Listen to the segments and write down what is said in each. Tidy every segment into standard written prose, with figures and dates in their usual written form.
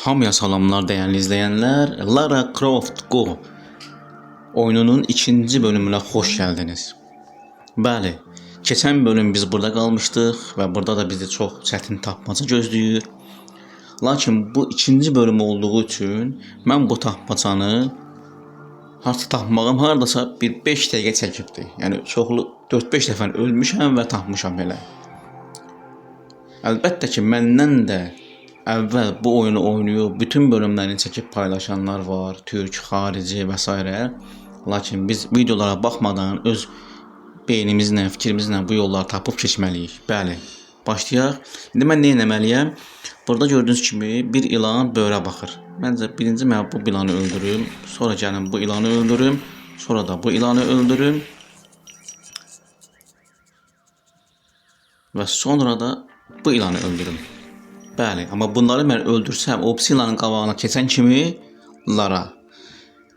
Hamıya salamlar değerli izleyenler. Lara Croft Go oyununun ikinci bölümüne hoş geldiniz. Bəli, keçən bölüm biz burada qalmışdıq və burada da bizi çox çətin tapmaca gözləyir. Lakin bu ikinci bölüm olduğu üçün mən bu tapmacanı artıq tapmağım hardasa bir 5 dəqiqə çəkibdi. Yəni çoxlu 4-5 dəfə ölmüşəm və tapmışam belə. Əlbəttə ki, məndən də əvvəl bu oyunu oynayıb bütün bölümlərini çəkib paylaşanlar var, türk, xarici və s. Lakin biz videolara baxmadan öz beynimizlə, fikrimizlə bu yolları tapıb keçməliyik. Bəli, başlayaq. İndi mən nə etməliyəm? Burada gördüyünüz kimi bir ilan böyrə baxır. Məncə birinci mən bu ilanı öldürüm, sonra gəlim bu ilanı öldürüm, sonra da bu ilanı öldürüm və sonra da bu ilanı öldürüm. Bəli, amma bunları mən öldürsəm, o pis ilanın qabağına keçən kimi Lara,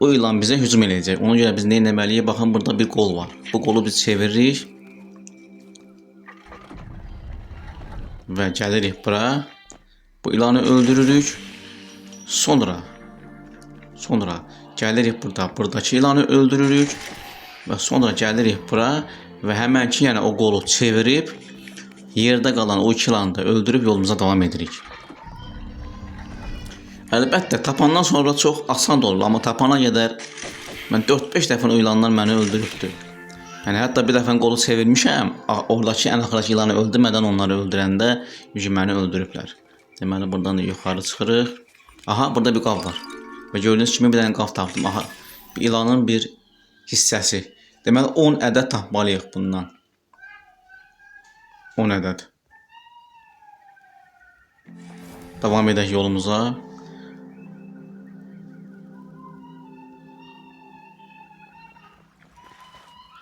o ilan bizə hücum edəcək. Ona görə biz nə etməliyik? Baxın, burada bir qol var. Bu qolu biz çeviririk və gəlirik bura. Bu ilanı öldürürük. Sonra gəlirik burada, buradakı ilanı öldürürük və sonra gəlirik bura və həmənki, yəni o qolu çevirib yerdə qalan o iki ilanı da öldürüb yolumuza davam edirik. Əlbəttə, tapandan sonra çox asan olur, amma tapana qədər mən 4-5 dəfə o ilanlar məni öldürübdür. Yəni, hətta bir dəfə qolu çevirmişəm, oradakı ən axıradakı ilanı öldürmədən onları öldürəndə məni öldürüblər. Deməli, buradan da yuxarı çıxırıq. Aha, burada bir qav var. Və gördüyünüz kimi bir dənə qav tapdım. Aha, bir ilanın bir hissəsi. Deməli, 10 ədəd tapmalıyıq bundan. 10 ədəd. Davam edək yolumuza.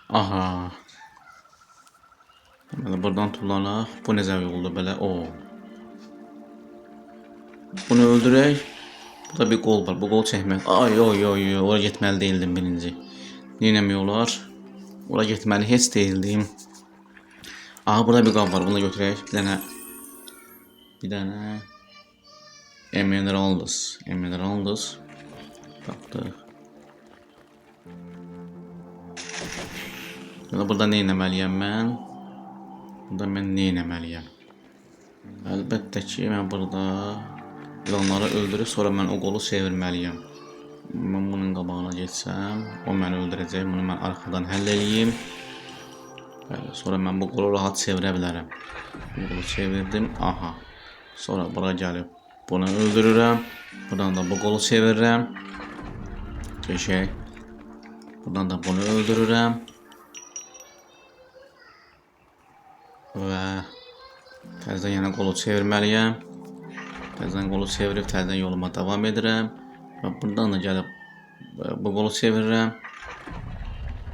Aha. Deməli, buradan tullanaq. Bu necə yoldur belə? Bunu öldürək. Burada bir qol var. Bu qol çəkmək. Ora getməli deyildim birinci. Neynəmək olar? Ora getməli heç deyildim. Aha, burada bir qab var. Bunu götürək. Bir dənə Emeraldus. Tapdıq. Burada nə etməliyəm mən? Əlbəttə ki, mən burada ilanları öldürüb, sonra mən o qolu çevirməliyəm. Mən bunun qabağına geçsəm, o məni öldürəcək, bunu mən arxadan həll eləyim. Sonra mən bu qolu rahat çevirə bilərəm. Bu qolu çevirdim, aha. Sonra bura gəlib bunu öldürürəm. Buradan da bu qolu çevirirəm. Keçək. Buradan da bunu öldürürəm. Və təzədən yenə qolu çevirməliyəm. Təzədən qolu çevirib təzədən yoluma davam edirəm. Və buradan da gəlib bu qolu çevirirəm.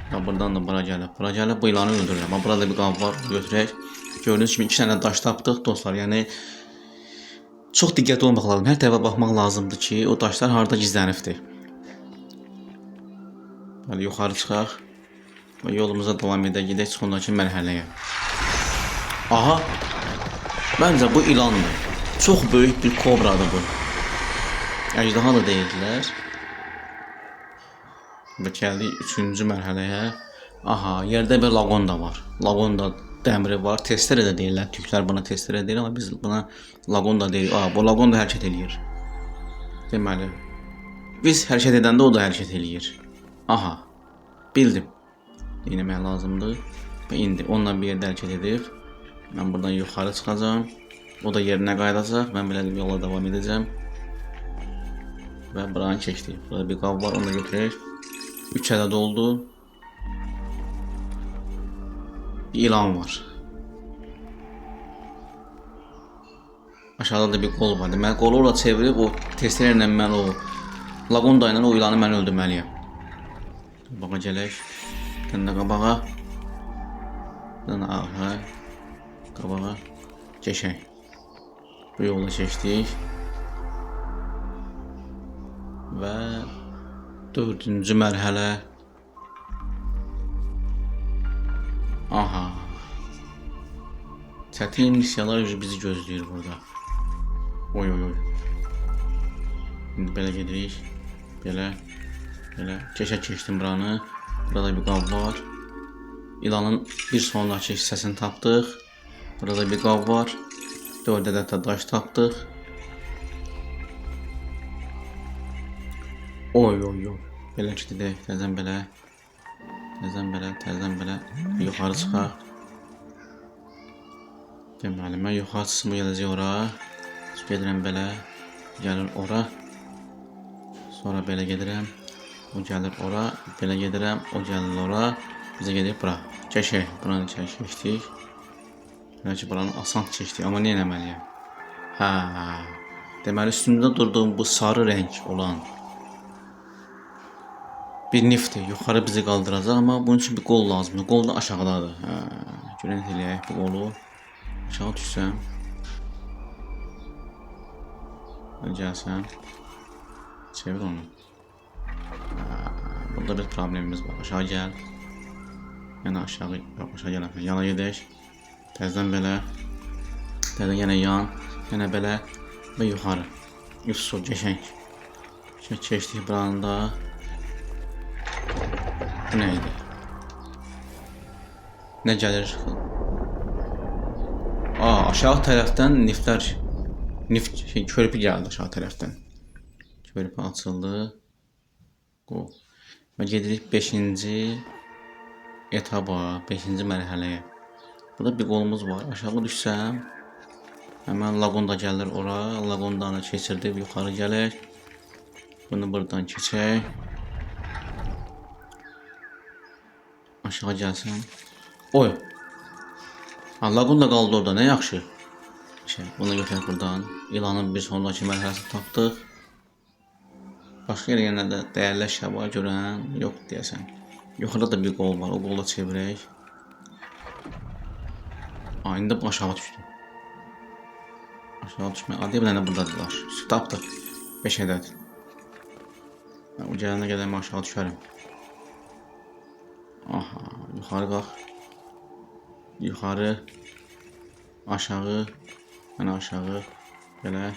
Və buradan da bura gəlib bu ilanı öldürürəm. Burada bir qab var, götürək. Gördüyünüz kimi 2 dənə daş tapdıq dostlar. Yəni çox diqqətli olmaq lazım. Hər tərəfə baxmaq lazımdır ki, o daşlar harda gizlənibdir. Bəli, yuxarı çıxaq və yolumuza davam gedək sonraki mərhələyə. Aha, məncə bu ilandır. Çox böyük bir kobradır bu. Əjdaha da deyildilər. Və gəldik 3-cü mərhələyə. Aha, yerdə bir lagonda var. Lagonda dəmiri var. Testere də deyirlər. Türklər buna testere deyir, amma biz buna lagonda deyirik. Bu lagonda hərəkət eləyir. Deməli, biz hərəkət edəndə o da hərəkət eləyir. Aha, bildim. Demək lazımdır. Və indi onunla bir yerdə hərəkət edib. Mən buradan yuxarı çıxacağım. O da yerinə qayıdacaq. Mən belə yola davam edəcəm. Və buranı keçdik. Burada bir qab var, onu da götürək. 3 ədəd oldu. Bir ilan var. Aşağıda da bir qol var. Deməli, qolu orada çevirib, o testerlə mən o lagonda ilə o ilanı mən öldürməliyəm. Baxa gələk. Dənə qabağa. Dənə ağa. Qabağa. Keçək. Bu yola keçdik. Və 4-cü mərhələ. Aha. Çətin missiyalar bizi gözləyir burada. İndi belə gedirik. Belə. Keşə keçdim buranı. Burada bir qab var. İlanın bir sonraki hissəsini tapdıq. Burada bir qab var. 4 ədəd də daş tapdıq. Oy. Belə gidirik. Təzən belə. Yuxarı çıxaq. Deməli, mən yuxarı çıxsam gələcək ora. Gedirəm belə. Gəlir ora. Sonra belə gedirəm. O gəlir ora. Belə gedirəm. O gəlir ora. Bizə gedir bura. Keçək. Buranı keçdik. Belki buranı asan keçdik. Amma nə etməliyəm? Hə. Deməli, üstündə durduğum bu sarı rəng olan bir nifti yuxarı bizi qaldıracaq, amma bunun üçün bir qol lazımdır. Qol da aşağıdadır. Hə. Görən eləyək bu qolu. Aşağı düşsəm. Gəlsəm. Çevir onu. Burada bir problemimiz var. Aşağı gəl. Yəni aşağı, yox aşağı gələm. Yana gedək. Təzədən belə. Təzədən yenə yan. Yenə belə. Və yuxarı. Yuxarı geçək. Keçdik buranı da. Bu nə idi? Nə gəlir? Aşağı tərəfdən körpü gəldi aşağı tərəfdən. Körpü açıldı. Və gedirik 5-ci etaba, 5-ci mərhələyə. Burada bir qolumuz var. Aşağı düşsəm, həmən laqonda gəlir ora. Laqondanı keçirdib yuxarı gəlir. Bunu buradan keçək. Aşağı gəlsəm. Oy. Laqon da qaldı orada. Nə yaxşı. Bunu götürək buradan. İlanın bir sonraki mərhələsini tapdıq. Başqa yerə də dəyərli əşya var görən. Yox deyəsən. Yuxarıda da bir qol var. O qolu çevirək. İndi aşağı düşdüm. Aşağı düşmək. Deyə bir dənə buradadılar. Tapdıq. 5 ədəd. O gələnə qədər aşağı düşərəm. Aha. Yuxarı qalx. Yuxarı. Aşağı. Yəni aşağı. Belə.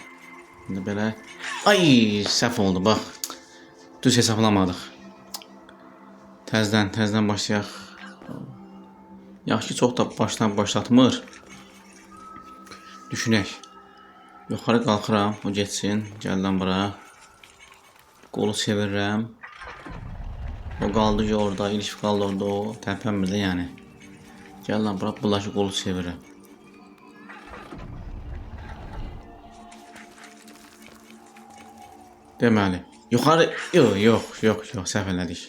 İndi belə. Ay, səhv oldu bax. Düz hesablamadık. Təzədən başlayaq. Yaxşı ki, çox da başdan başlatmır. Düşünək. Yuxarı qalxıram, o geçsin. Gəldən bura. Qolu çevirirəm. O qaldı ki, orada, ilişib qaldı orada o. Tərpənmir də yəni. Gəldən bura, bulaşıq qolu çevirirəm. Deməli, yuxarı, yox, səhv elədik.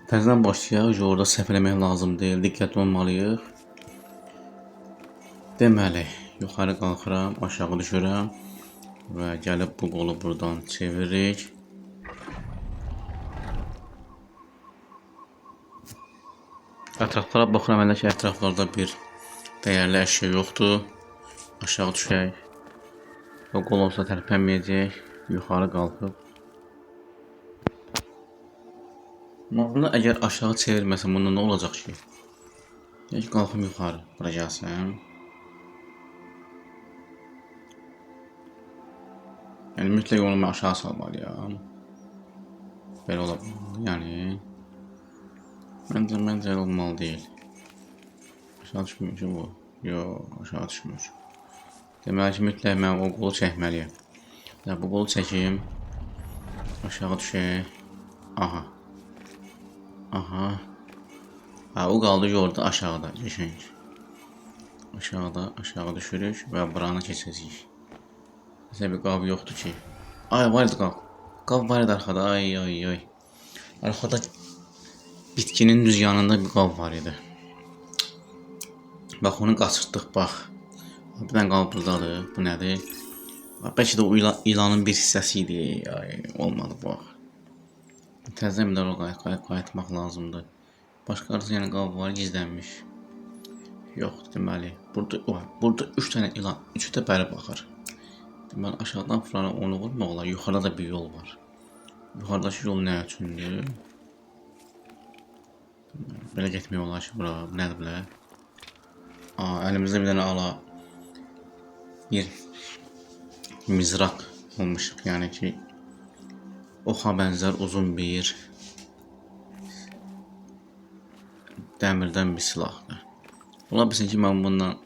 Təzədən başlayaq, orada səhv eləmək lazım deyil, diqqətli olmalıyıq. Deməli, yuxarı qalxıram, aşağı düşürəm və gəlib bu qolu buradan çeviririk. Ətraflara baxıram, hələ ki, ətraflarda bir dəyərli əşya yoxdur. Aşağı düşək. O qol olsa tərpənməyəcək. Yuxarı qalxıb. Bunu əgər aşağı çevirməsəm, bunda nə olacaq ki? Yəni qalxım yuxarı. Bura gəlsəm. Yəni mütləq onu mən aşağı salmalıyam. Belə ola bilər. Yəni Məncə olmalı deyil. Aşağı düşmür ki bu. Yox, aşağı düşmür. Deməli ki, mütləq mən o qolu çəkməliyəm. Bu qolu çəkim. Aşağı düşək. Aha. O qaldı ki, orada aşağıda. Geçək. Aşağı düşürük və buranı keçəcəyik. Bizə bir qab yoxdur ki. Ay, var idi qab. Qab var idi arxada. Ay. Arxada bitkinin düz yanında bir qab var idi. Bax, onu qaçırtdıq, bax. Bir dənə qab buradadır. Bu nədir? Bəlkə də o ilanın bir hissəsi idi. Ay, olmadı, bax. Təzədən bir də qayıtmaq lazımdır. Başqa arası yəni qab var, gizlənmiş. Yoxdur, deməli. Burada 3 dənə ilan, 3 də bəri baxır. Deməli, aşağıdan falan onu vurmaq olar. Yuxarıda da bir yol var. Yuxarıdakı yol nə üçündür? Belə getmək olar ki, bura, nədir bilə? Elimizde bir tane bir mizrak olmuşuq. Yani ki oxa benzer uzun bir dəmirdən bir silahdır. Ola bilsin ki mən bundan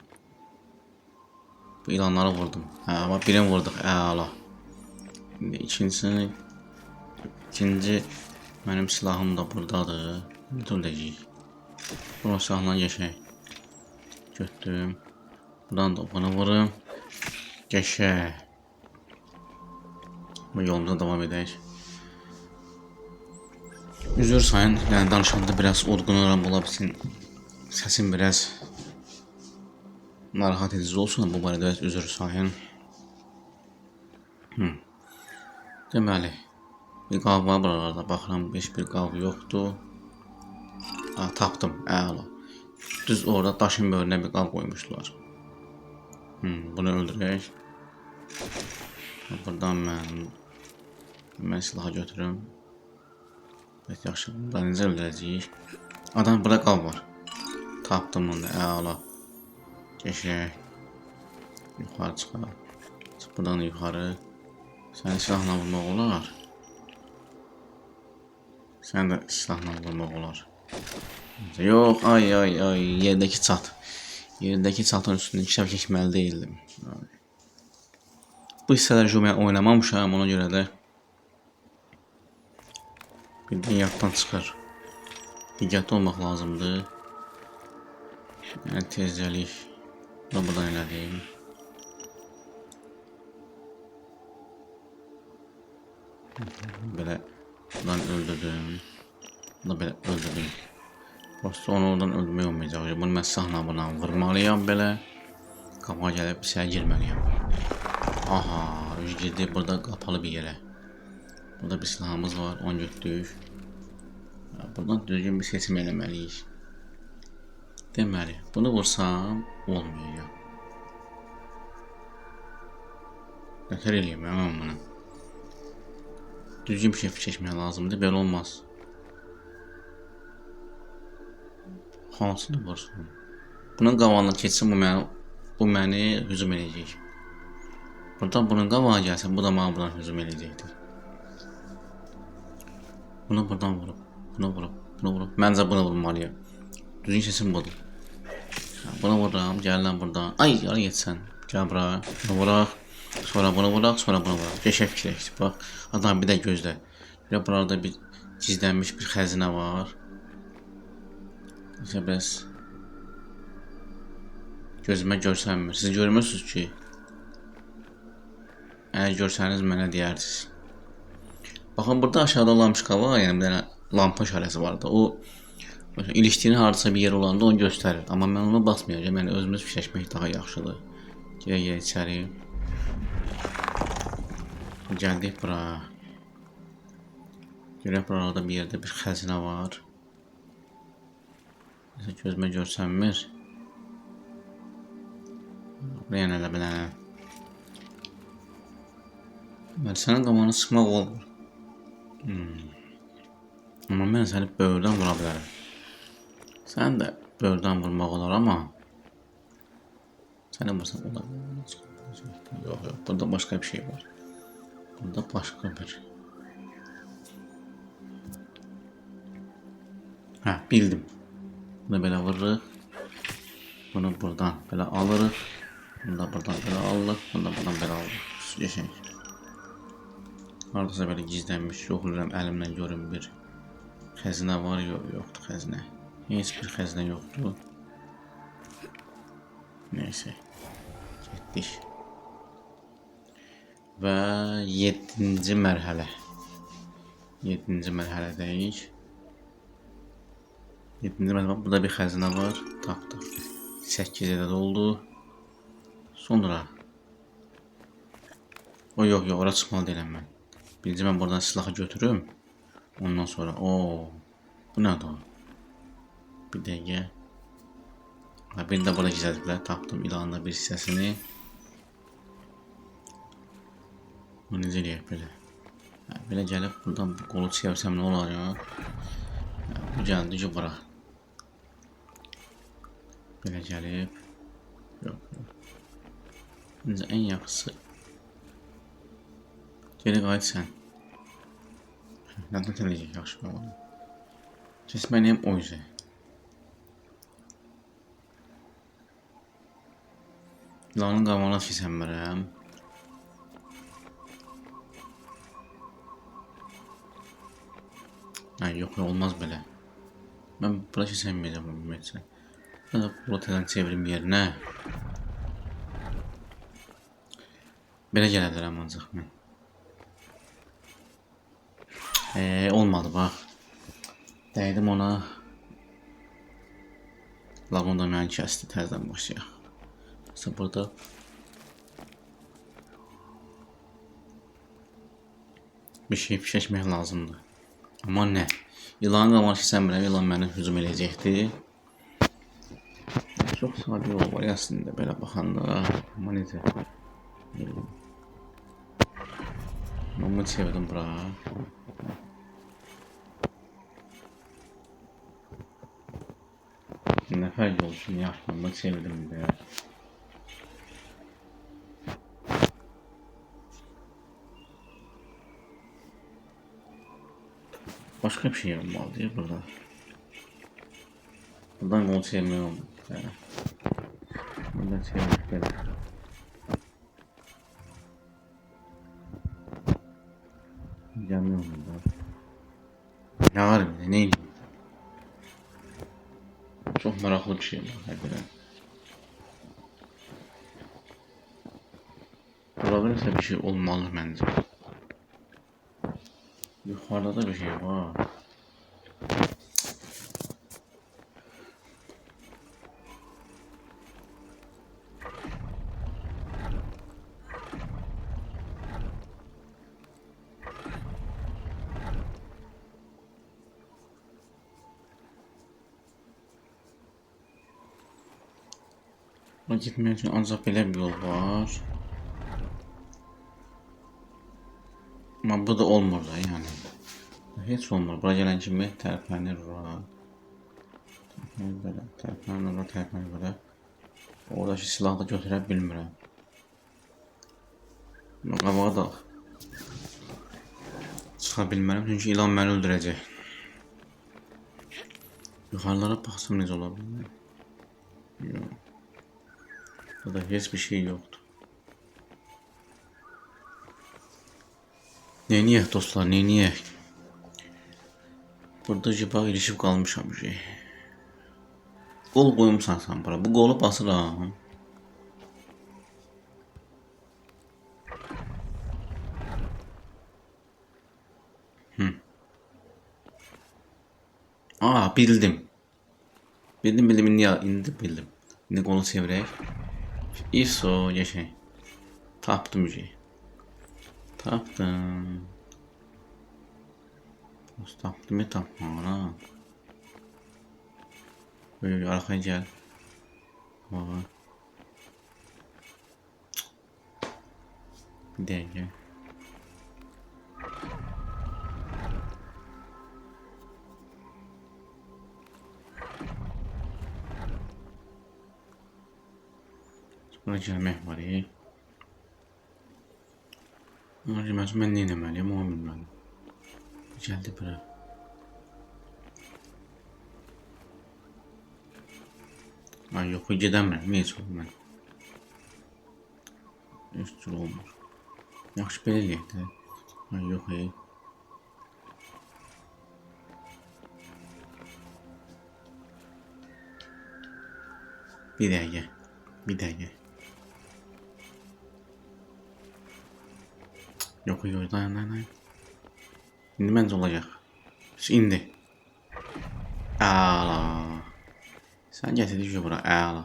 bu ilanları vurdum. Ama birini vurduq. Əla. İndi ikinci mənim silahım da buradadır. Dur deyik. Buna silahla geçək. Götürdüm. Buradan da bunu vurum. Geçək. Bu yolumuza devam edək. Üzür sayın. Yani danışanda biraz udğunuram, ola bilsin. Səsim biraz narahat edici olsun. Bu barədə biraz üzür sayın. Deməli. Bir qav var buralarda. Baxıram, heç bir qav yoxdur. Tapdım. Əla. Düz orada daşın böyrünə bir qav qoymuşlar. Bunu öldürək. Buradan mən silahı götürürüm. Evet, yaxşı. Bundan necə öldürəcəyik? Adam, burada qav var. Tapdım onu. Əla. Geçək. Yuxarı çıxaq. Buradan yuxarı. Səni silahla vurmaq olar. Səni də silahla vurmaq olar. Yox, ay. Yerdəki çat. Yerdəki çatın üstündə inkişaf çəkməli deyildim. Bu hissələr mən oynamamışam, ona görə də bildiğin yaddan çıxır. Diqqətli olmaq lazımdır. Yəni tezcəlik. Bunu buradan elədim. Belə buradan öldürdüm. Bunu belə öldürdüm. Prosta onu oradan öldürmək olmayacaq. Bunu mən silahla buna vurmalıyam belə. Qapağa gəlib içəri girməliyəm. Aha, girdi burada qapalı bir yerə. Burada bir silahımız var, onu götürdük. Buradan düzgün bir seçim eləməliyik. Deməli, bunu vursam olmuyor. Nətər eləyəm mən bunu? Düzgün bir şey çəkmək lazımdır, belə olmaz. Hansını vursun? Bunun qabağına keçsin, bu məni hücum edəcək. Buradan bunun qabağa gəlsin, bu da mənə buradan hücum edəcəkdir. Bunu buradan vurup, bunu vurup. Məncə bunu vurmalıyam. Düzgün seçim budur. Bunu vururam, gəlirəm buradan. Ay, yara geçsən. Gəl bura, bunu vuraq. Sonra bunu vuraq, sonra bunu vuraq. Geçək fikirək. Bax, adam bir də gözlə. Burada bir gizlənmiş bir xəzinə var. İşte bəs gözümə görsənmir. Siz görmürsünüz ki, eğer görsəniz mənə deyərsiniz. Baxın, burada aşağıda lampoçka var, yəni bir dənə lampa işarəsi vardı. O ilişdiyini hardasa bir yer olanda onu göstərir. Amma mən ona basmayacağım. Yəni özümüz fikirləşmək daha yaxşıdır. Girək içəri. Gəldik bura. Görək burada bir yerdə bir xəzinə var. Gözümə görsənmir. Buraya nə elə bilən. Sənin qamanı sıxmaq olmur. Amma mən səni böyürdən vura bilərəm. Sən də böyürdən vurmaq olar, amma səni vursan olar. Yox, burada başqa bir şey var. Burada başqa bir. Bildim. Bunu belə vururuq. Bunu buradan belə alırıq. Bunu da buradan belə alırıq. Bunu da buradan belə alırıq. Geçək. Hardasa belə gizlənmiş, yoxlayıram, əlimlə görün bir xəzinə var, yoxdur xəzinə. Heç bir xəzinə yoxdur. Neyse. Getdik. Və 7-ci mərhələ. 7-ci mərhələdəyik. 7-ci mərhələ, burada bir xəzinə var. Tapdıq. 8 ədəd oldu. Sonra yox, ora çıxmalı deyiləm mən. Birinci mən buradan silahı götürüm. Ondan sonra bu nədir o? Bir dəqiqə. Birini də burada gizlədiblər. Tapdım ilanın bir hissəsini. Bunu necə eləyək belə? Belə gəlib buradan qolu çevirsəm nə olacaq? Bu gəldi ki bura. Belə gəlib. Yok. Bence en yaxşısı. Geri qayıt sən. Nədən eləyəcək yaxşı oğlum. Kesməliyəm o yüzden. Lanın qamağına kesəmirəm. Ay yok olmaz belə. Ben bura kesəməyəcəm ümumiyyətlə. Ben de bunu tədən çevirim yerinə. Belə gələ bilərəm ancaq mən. Olmadı bax. Dəydim ona. Lagon da məni kəsdi, təzədən başlayaq. Mesela burada bir şey fişəkmək lazımdır. Amma nə? İlanın qamarı kəsəmirəm, ilan məni hücum eləyəcəkdi. Çox sadə yol var əslində belə baxanda. Amma necə? Amma çevirdim bura. Nə fərq olsun, yaxşı, çevirdim də. Başka bir şey olmalı diye burada. Buradan gol çevirmeyi olmalı. Buradan çevirmek gerek. Gelmiyor burada. Ne var bir de neydi? Çok meraklı bir şey var. Harbiden. Olabilirse bir şey olmalı bence. Yukarıda da bir şey var. Gitmek için ancak belə bir yol var. Ama bu da olmur da yani. Hiç olmur. Bura gələn kimi tərpənir ora. Tərpənir ora, tərpənir ora. Oradakı silahı da götürə bilmirəm. Qabağa da çıxa bilmərəm çünki ilan məni öldürəcək. Yuxarılara baxsam necə ola bilər? Yox. Burada heç bir şey yoktu. Neyniyək dostlar, neyniyək? Burada ciba ilişib qalmışam şey. Qol qoyumsan sən bura. Bu qolu basıram. Bildim. Bildim indi bildim. İndi qolu çevirək. İso geçey. Tapdım şey. Tapdım. Tapdım ya tapma ha. Böyle arkaya gel. Baba. Bir dakika. Buna gəlmək var ya. Ona deməz, mən nə eləməliyim, onu bilmədim. Gəldi bura. Ay yox, gedəmirəm, heç oldu mən. Heç cür olmur. Yaxşı belə eləyək də. Ay yox, Bir dəqiqə. Yok, dayan. İndi məncə olacaq. İndi. Əla. Sən gətirdik ki bura, əla.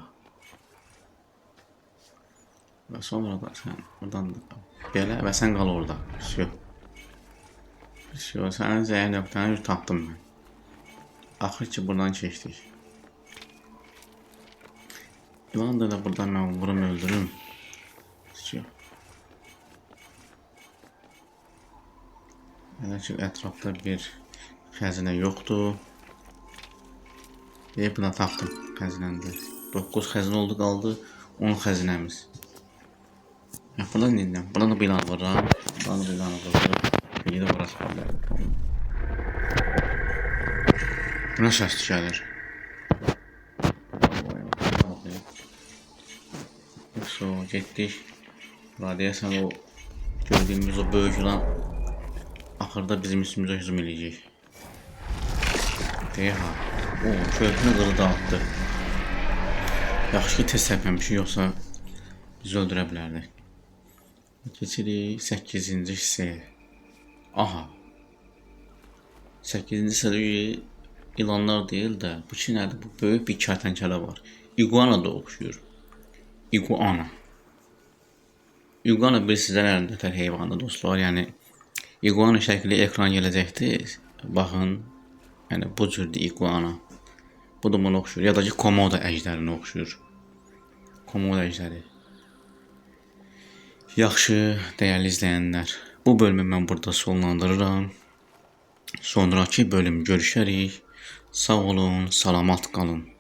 Və sonra da sən buradan da belə və sən qal orada. Sənin zəhər nöqtəni tapdım mən. Axır ki buradan keçdik. İlan da buradan mən vurum öldürüm. Elə ki ətrafda bir xəzinə yoxdur. Buna tapdım xəzinəndə. 9 xəzinə oldu qaldı. Onun xəzinəmiz. Burada nə? Burada da bir ilan var. Burada bir ilan var. Bir də burası var. Buna səs gəlir. So, getdik. Deyəsən o gördüyümüz o böyük ilan axırda bizim üstümüzə hücum eləyəcək. Deyə ha. O, körpünü qılı dağıtdı. Yaxşı ki tez səpməmişik, yoxsa bizi öldürə bilərdi. Keçirik 8-ci hissəyə. Aha. 8-ci hissədə ilanlar deyil də, bu ki nədir? Bu böyük bir kərtənkələ var. İguana da oxşuyur. İguana. İguana bir sizə əlindətər heyvanı dostlar. Yəni İguana şəkli ekran gələcəkdir. Baxın. Yəni bu cürdür İguana. Bu da buna oxşuyur. Ya da ki komodo əjdərinə oxşuyur. Komodo əjdəri. Yaxşı, dəyərli izləyənlər. Bu bölümü mən burada sonlandırıram. Sonraki bölüm görüşərik. Sağ olun, salamat qalın.